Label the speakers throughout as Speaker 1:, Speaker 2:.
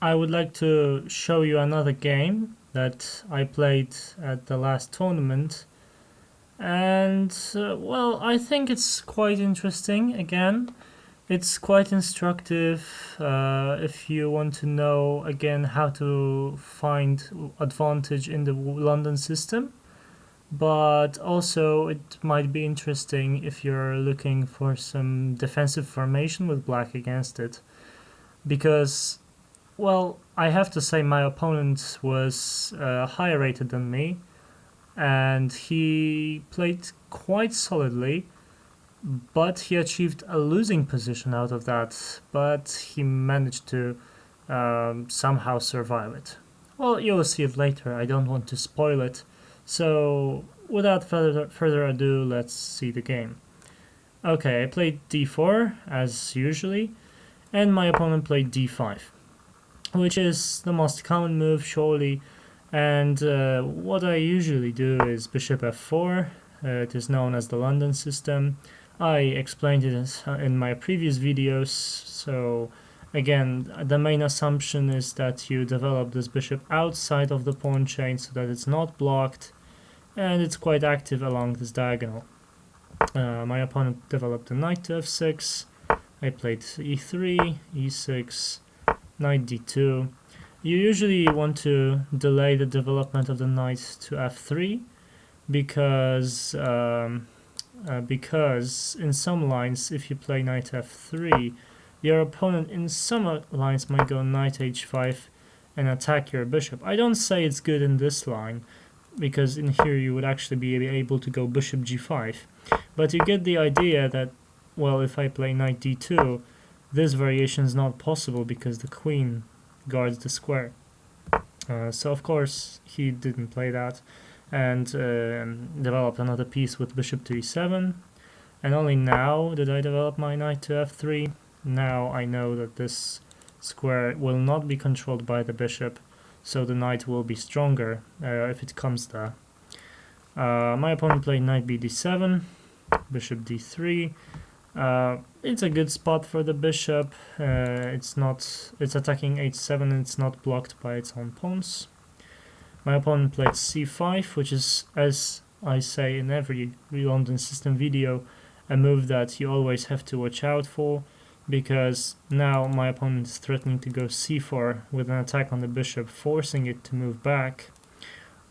Speaker 1: I would like to show you another game that I played at the last tournament, and well, I think it's quite interesting. Again, it's quite instructive if you want to know again how to find advantage in the London system, but also it might be interesting if you're looking for some defensive formation with black against it, because well, I have to say my opponent was higher rated than me, and he played quite solidly, but he achieved a losing position out of that, but he managed to somehow survive it. Well, you'll see it later, I don't want to spoil it, so without further ado, let's see the game. Okay, I played d4 as usually, and my opponent played d5, which is the most common move surely, and what I usually do is bishop f4. It is known as the London system. I explained it in my previous videos, so again, the main assumption is that you develop this bishop outside of the pawn chain so that it's not blocked, and it's quite active along this diagonal. My opponent developed a knight to f6, I played e3, e6, knight d2. You usually want to delay the development of the knight to f3 because in some lines, if you play knight f3, your opponent in some lines might go knight h5 and attack your bishop. I don't say it's good in this line, because in here you would actually be able to go bishop g5, but you get the idea that, well, if I play knight d2, this variation is not possible because the queen guards the square. So of course he didn't play that, and developed another piece with bishop to e7, and only now did I develop my knight to f3. Now I know that this square will not be controlled by the bishop, so the knight will be stronger if it comes there. My opponent played knight bd7, bishop d3. It's a good spot for the bishop. It's attacking h7 and it's not blocked by its own pawns. My opponent played c5, which is, as I say in every London system video, a move that you always have to watch out for, because now my opponent is threatening to go c4 with an attack on the bishop, forcing it to move back.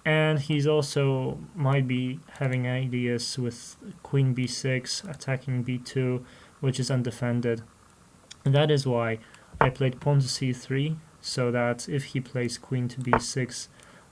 Speaker 1: And he's also might be having ideas with queen b6, attacking b2, which is undefended. And that is why I played pawn to c3, so that if he plays queen to b6,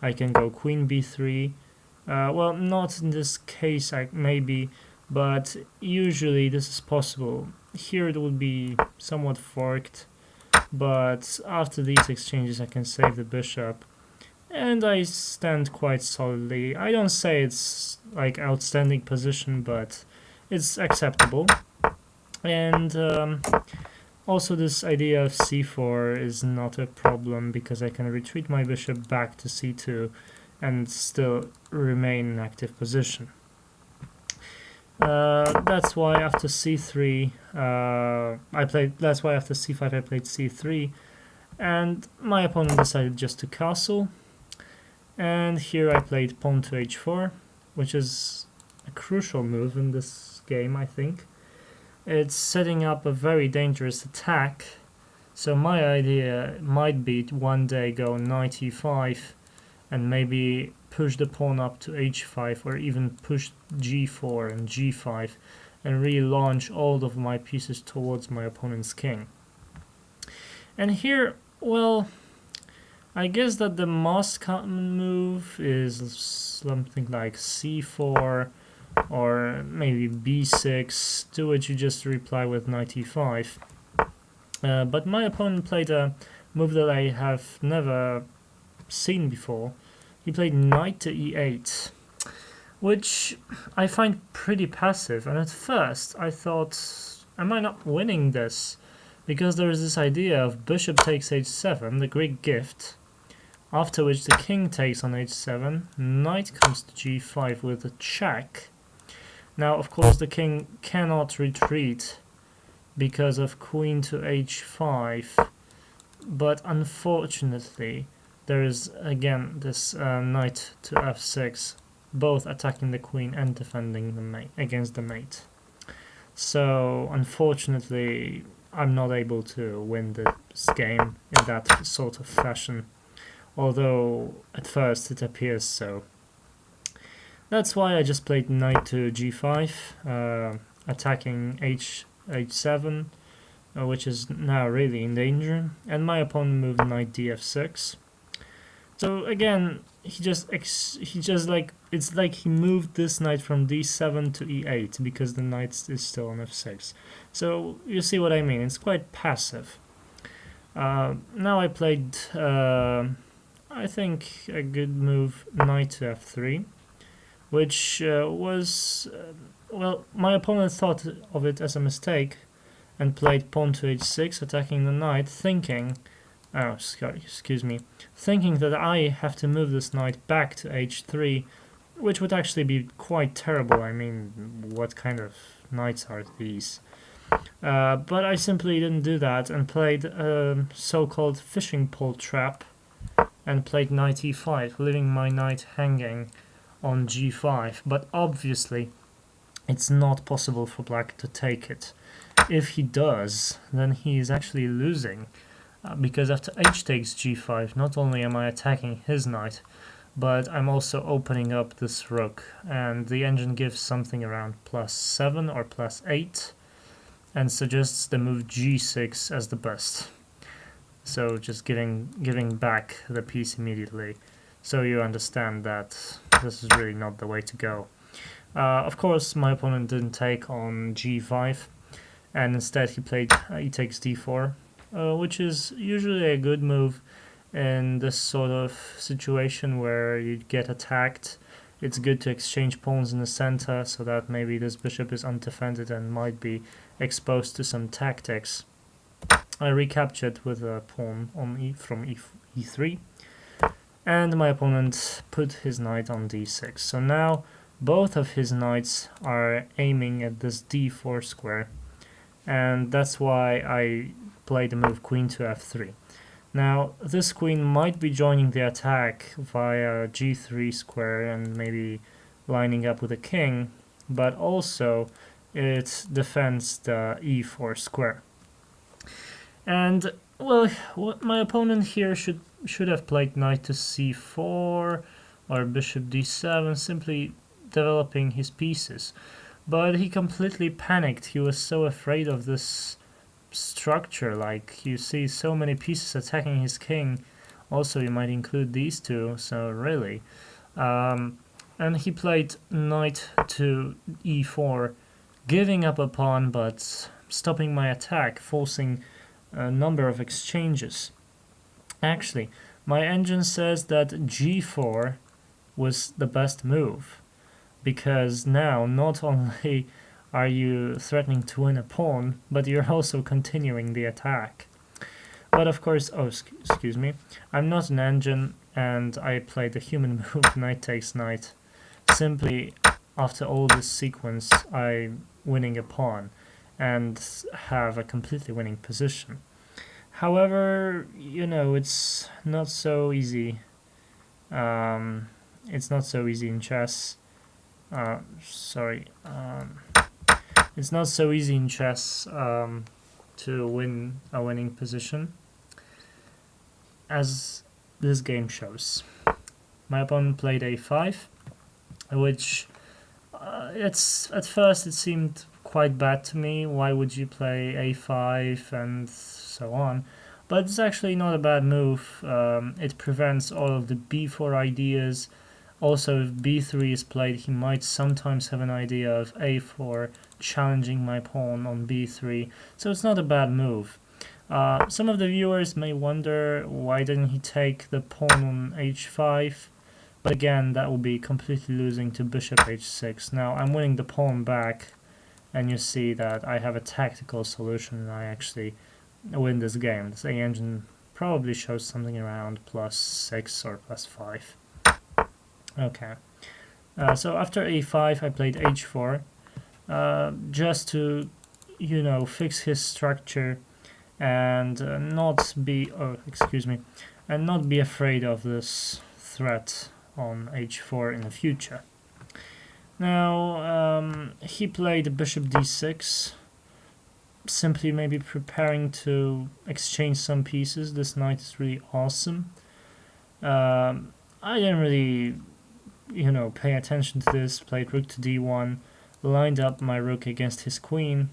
Speaker 1: I can go queen b3. Well, not in this case, maybe, but usually this is possible. Here it would be somewhat forked, but after these exchanges I can save the bishop, and I stand quite solidly. I don't say it's like outstanding position, but it's acceptable. And also this idea of c4 is not a problem, because I can retreat my bishop back to c2 and still remain in active position. That's why after c3 that's why after c5 I played c3, and my opponent decided just to castle. And here I played pawn to h4, which is a crucial move in this game, I think. It's setting up a very dangerous attack, so my idea might be to one day go knight e5 and maybe push the pawn up to h5, or even push g4 and g5 and relaunch all of my pieces towards my opponent's king. And here, well, I guess that the most common move is something like c4 or maybe b6, to which you just reply with knight e5. But my opponent played a move that I have never seen before. He played knight to e8, which I find pretty passive, and at first I thought, am I not winning this? Because there is this idea of bishop takes h7, the Greek gift, after which the king takes on h7, knight comes to g5 with a check. Now, of course, the king cannot retreat because of queen to h5, but unfortunately there is again this knight to f6, both attacking the queen and defending the mate against the mate. So unfortunately I'm not able to win this game in that sort of fashion, although at first it appears so. That's why I just played knight to g5, attacking h7, which is now really in danger, and my opponent moved knight df6. So again, he just like, it's like he moved this knight from d7 to e8 because the knight is still on f6. So you see what I mean, it's quite passive. Now I played, I think, a good move, knight to f3, which was, well, my opponent thought of it as a mistake and played pawn to h6, attacking the knight, thinking, oh, excuse me, thinking that I have to move this knight back to h3, which would actually be quite terrible. I mean, what kind of knights are these? But I simply didn't do that and played a so-called fishing pole trap and played knight e5, leaving my knight hanging on g5. But obviously, it's not possible for black to take it. If he does, then he is actually losing, because after h takes g5, not only am I attacking his knight, but I'm also opening up this rook, and the engine gives something around +7 or +8, and suggests the move g6 as the best. So just giving back the piece immediately, so you understand that this is really not the way to go. Of course, my opponent didn't take on g5, and instead he played e takes d4, which is usually a good move in this sort of situation where you get attacked. It's good to exchange pawns in the center so that maybe this bishop is undefended and might be exposed to some tactics. I recaptured with a pawn on from e3, and my opponent put his knight on d6. So now both of his knights are aiming at this d4 square, and that's why I played the move queen to f3. Now this queen might be joining the attack via g3 square and maybe lining up with a king, but also it defends the e4 square. And well, what my opponent here should have played knight to c4 or bishop d7, simply developing his pieces. But he completely panicked. He was so afraid of this structure. Like, you see so many pieces attacking his king. Also, you might include these two, so really. And he played knight to e4, giving up a pawn but stopping my attack, forcing a number of exchanges. Actually, my engine says that g4 was the best move, because now not only are you threatening to win a pawn, but you're also continuing the attack. But of course, oh, excuse me, I'm not an engine, and I played the human move knight takes knight. Simply, after all this sequence, I'm winning a pawn and have a completely winning position. However, you know, it's not so easy. It's not so easy in chess. It's not so easy in chess to win a winning position, as this game shows. My opponent played a5, which it's at first it seemed quite bad to me. Why would you play a5 and so on? But it's actually not a bad move. It prevents all of the b4 ideas. Also, if b3 is played, he might sometimes have an idea of a4 challenging my pawn on b3, so it's not a bad move. Some of the viewers may wonder why didn't he take the pawn on h5, but again, that would be completely losing to bishop h6. Now I'm winning the pawn back, and you see that I have a tactical solution and I actually win this game. This A engine probably shows something around +6 or +5. Okay, so after a5 I played h4, just to, you know, fix his structure and and not be afraid of this threat on h4 in the future. Now he played bishop d6, simply maybe preparing to exchange some pieces. This knight is really awesome. I didn't really, pay attention to this. Played rook to d1, lined up my rook against his queen.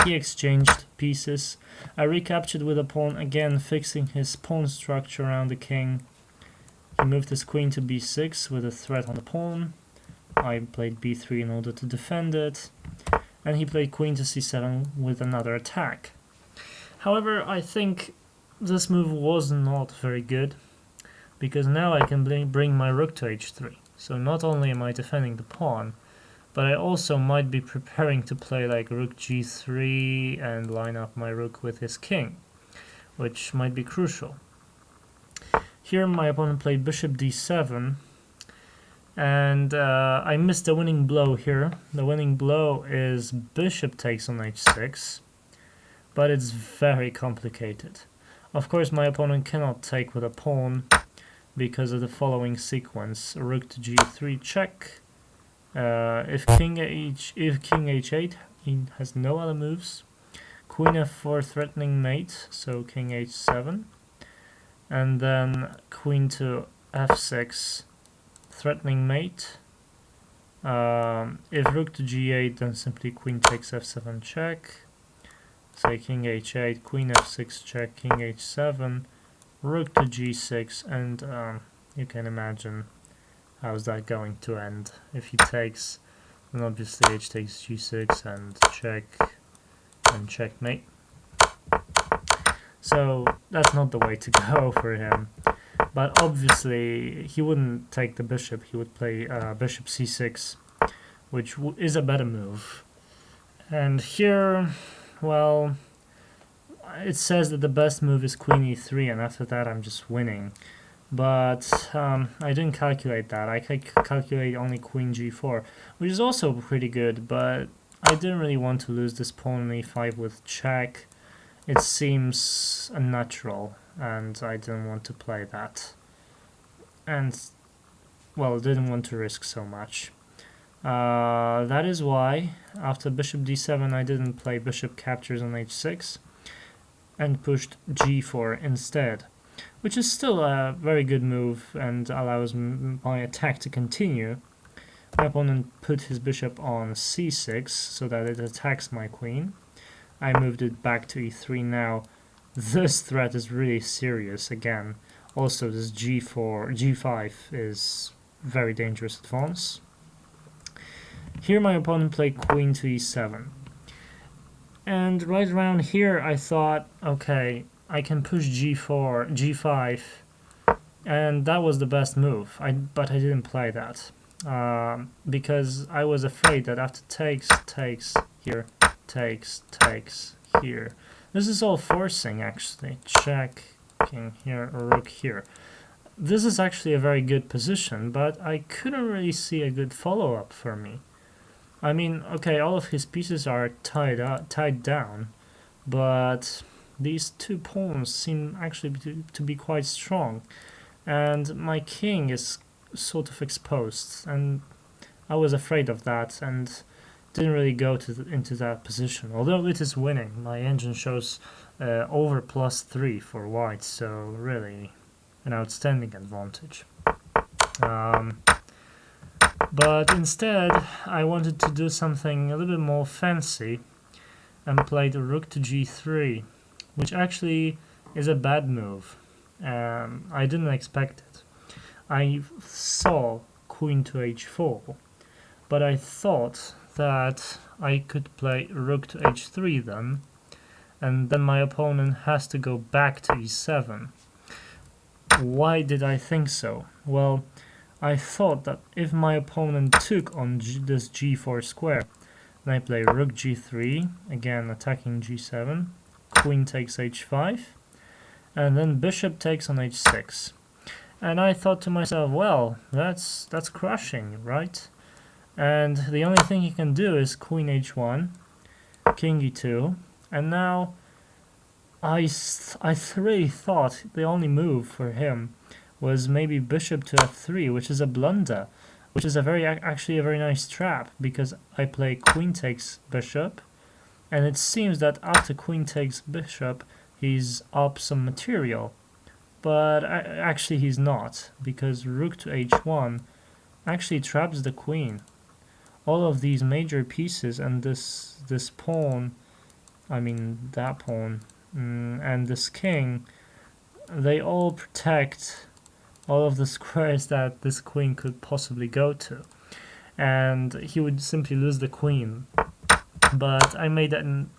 Speaker 1: He exchanged pieces. I recaptured with a pawn, again fixing his pawn structure around the king. He moved his queen to b6 with a threat on the pawn. I played b3 in order to defend it, and he played queen to c7 with another attack. However, I think this move was not very good, because now I can bring my rook to h3. So not only am I defending the pawn, but I also might be preparing to play like rook g3 and line up my rook with his king, which might be crucial. Here my opponent played bishop d7, and I missed the winning blow here. The winning blow is bishop takes on h6, but it's very complicated. Of course, my opponent cannot take with a pawn because of the following sequence: rook to g3 check. If king h8, he has no other moves. Queen f4 threatening mate, so king h7, and then queen to f6 threatening mate. If rook to g8, then simply queen takes f7 check. Say king h8, queen f6 check, king h7, rook to g6, and you can imagine how's that going to end. If he takes, then obviously h takes g6 and checkmate. So that's not the way to go for him. But obviously he wouldn't take the bishop, he would play bishop c6, which is a better move. And here, well, it says that the best move is queen e3, and after that I'm just winning. But I didn't calculate that. I calculate only queen g4, which is also pretty good, but I didn't really want to lose this pawn on e5 with check. It seems unnatural, and I didn't want to play that. And, well, didn't want to risk so much. That is why, after bishop d7, I didn't play bishop captures on h6, and pushed g4 instead, which is still a very good move and allows my attack to continue. My opponent put his bishop on c6 so that it attacks my queen. I moved it back to e3 now. This threat is really serious again. Also, this g5 is very dangerous advance. Here my opponent played queen to e7. And right around here I thought, okay, I can push g5, and that was the best move. But I didn't play that because I was afraid that after takes here, takes here. This is all forcing actually. Check, king here, or rook here. This is actually a very good position, but I couldn't really see a good follow-up for me. I mean, okay, all of his pieces are tied down, but these two pawns seem actually to be quite strong, and my king is sort of exposed, and I was afraid of that and didn't really go into that position. Although it is winning, my engine shows over +3 for white, so really an outstanding advantage. But instead, I wanted to do something a little bit more fancy and played rook to g3, which actually is a bad move. I didn't expect it. I saw queen to h4, but I thought that I could play rook to h3 then, and then my opponent has to go back to e7. Why did I think so? Well, I thought that if my opponent took on this g4 square, then I play rook g3, again attacking g7, queen takes h5, and then bishop takes on h6. And I thought to myself, well, that's crushing, right? And the only thing he can do is queen h1, king e2, and now I really thought the only move for him was maybe bishop to f3, which is a blunder, which is actually a very nice trap, because I play queen takes bishop, and it seems that after queen takes bishop, he's up some material. But actually he's not, because rook to h1 actually traps the queen. All of these major pieces and this pawn, I mean that pawn, and this king, they all protect all of the squares that this queen could possibly go to. And he would simply lose the queen. But I made an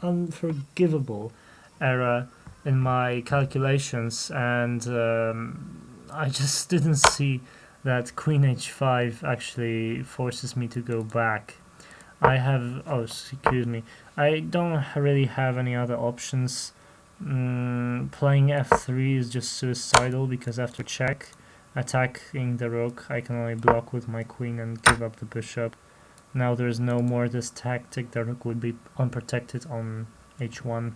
Speaker 1: unforgivable error in my calculations, and I just didn't see that queen h5 actually forces me to go back. I have, oh excuse me, I don't really have any other options. Playing f3 is just suicidal, because after check, attacking the rook, I can only block with my queen and give up the bishop. Now there's no more this tactic, the rook would be unprotected on h1.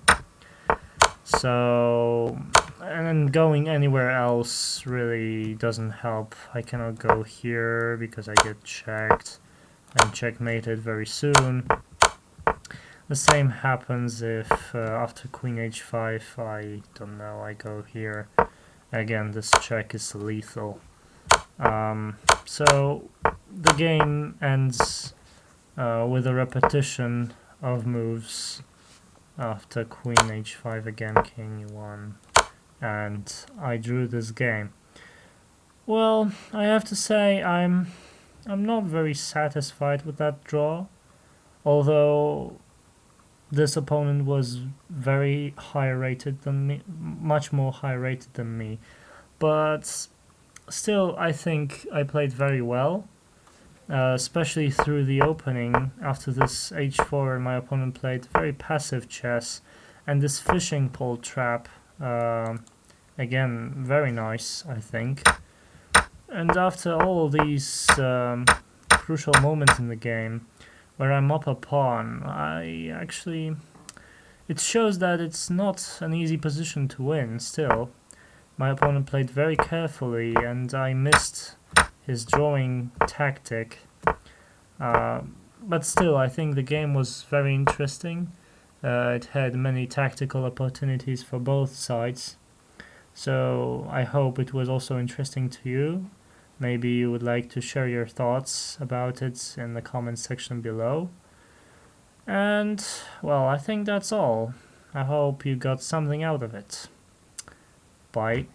Speaker 1: So, and then going anywhere else really doesn't help. I cannot go here because I get checked and checkmated very soon. The same happens if after queen h5, I don't know, I go here. Again, this check is lethal. So the game ends with a repetition of moves after queen h5 again, king e1, and I drew this game. Well, I have to say I'm not very satisfied with that draw, although this opponent was very high rated than me, much more high rated than me, but still I think I played very well. Especially through the opening. After this h4, my opponent played very passive chess, and this fishing pole trap, again, very nice, I think. And after all these crucial moments in the game, where I'm up a pawn, it shows that it's not an easy position to win still. My opponent played very carefully, and I missed his drawing tactic, but still I think the game was very interesting. It had many tactical opportunities for both sides, so I hope it was also interesting to you. Maybe you would like to share your thoughts about it in the comment section below. And well, I think that's all. I hope you got something out of it. Bye.